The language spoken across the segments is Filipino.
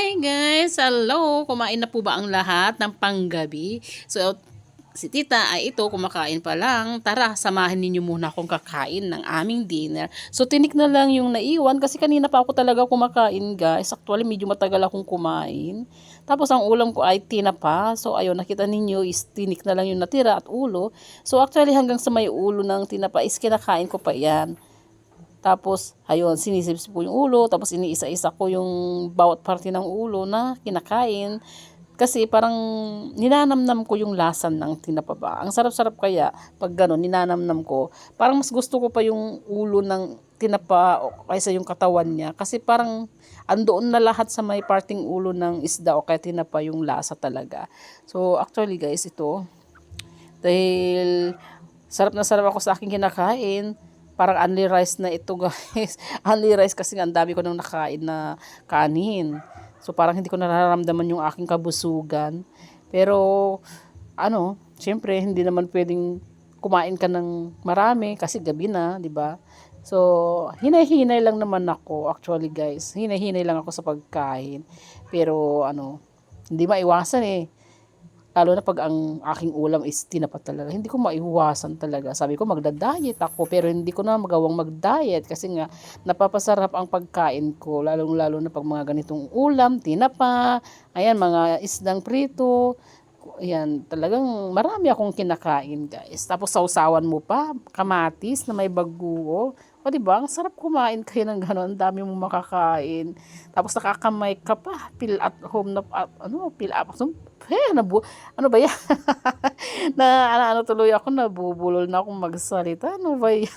Hi guys! Hello! Kumain na po ba ang lahat ng panggabi? So, si tita ay ito, kumakain pa lang. Tara, samahan ninyo muna akong kakain ng aming dinner. So, tinik na lang yung naiwan kasi kanina pa ako talaga kumakain guys. Actually, medyo matagal akong kumain. Tapos, ang ulam ko ay tinapa. So, ayun, nakita ninyo is tinik na lang yung natira at ulo. So, actually, hanggang sa may ulo ng tinapa is kinakain ko pa yan. Tapos, ayun, sinisipsip ko yung ulo, tapos iniisa-isa ko yung bawat parte ng ulo na kinakain. Kasi parang ninanamnam ko yung lasan ng tinapaba. Ang sarap-sarap kaya pag gano'n, ninanamnam ko. Parang mas gusto ko pa yung ulo ng tinapa kaysa yung katawan niya. Kasi parang andoon na lahat sa may parting ulo ng isda o kaya tinapa yung lasa talaga. So, actually guys, ito, dahil sarap na sarap ako sa aking kinakain. Parang only rice na ito guys. Only rice kasi ang dami ko nang nakain na kanin. So parang hindi ko nararamdaman yung aking kabusugan. Pero syempre hindi naman pwedeng kumain ka ng marami kasi gabi na, 'di ba? So, hinay-hinay lang naman ako actually guys. Hinay-hinay lang ako sa pagkain. Pero hindi maiwasan eh. Lalo na pag ang aking ulam is tinapa talaga. Hindi ko maiwasan talaga. Sabi ko magda-diet ako pero hindi ko na magawang mag-diet kasi nga napapasarap ang pagkain ko. Lalo na pag mga ganitong ulam, tinapa, ayan mga isdang prito. Ayan, talagang marami akong kinakain guys. Tapos sausawan mo pa, kamatis na may baguo. O diba, ang sarap kumain kayo ng gano'n. Ang dami mong makakain. Tapos nakakamay ka pa. Feel at home na, feel at home. Ano ba yan? Tuloy ako, nabubulol na akong magsalita. Ano ba yan?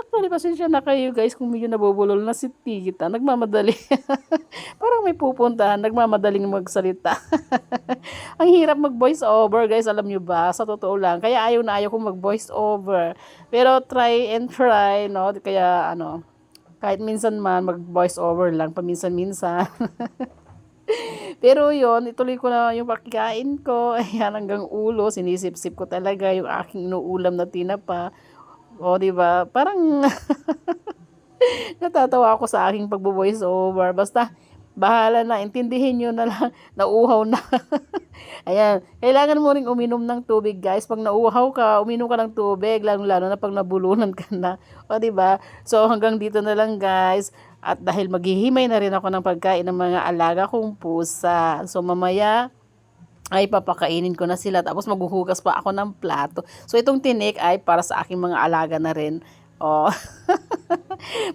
Actually, pasensya na kayo guys kung medyo nabubulol na si Tita. Nagmamadali. Parang may pupuntahan, nagmamadaling magsalita. Ang hirap mag-voice over guys, alam nyo ba? Sa totoo lang. Kaya ayaw na ayaw kong mag-voice over. Pero try and try, no? Kaya kahit minsan man mag-voice over lang, paminsan-minsan. Pero yon ituloy ko na yung pagkain ko. Ayan, hanggang ulo, sinisip-sip ko talaga yung aking inuulam na tinapa. O, di ba? Parang natatawa ako sa aking pagbo-voice over. Basta, bahala na. Intindihin nyo na lang. Nauuhaw na. Ayan. Kailangan mo ring uminom ng tubig, guys. Pag nauuhaw ka, uminom ka ng tubig. Lalo na pag nabulunan ka na. O, diba? So, hanggang dito na lang, guys. At dahil maghihimay na rin ako ng pagkain ng mga alaga kong pusa. So, mamaya ay papakainin ko na sila. Tapos maghuhugas pa ako ng plato. So, itong tinik ay para sa aking mga alaga na rin. Oh.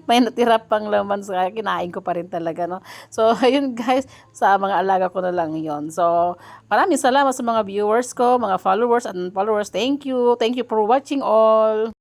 May natira pang laman sa kinain ko pa rin talaga, no? So, ayun guys, sa mga alaga ko na lang yon. So, maraming salamat sa mga viewers ko, mga followers and followers. Thank you. Thank you for watching all.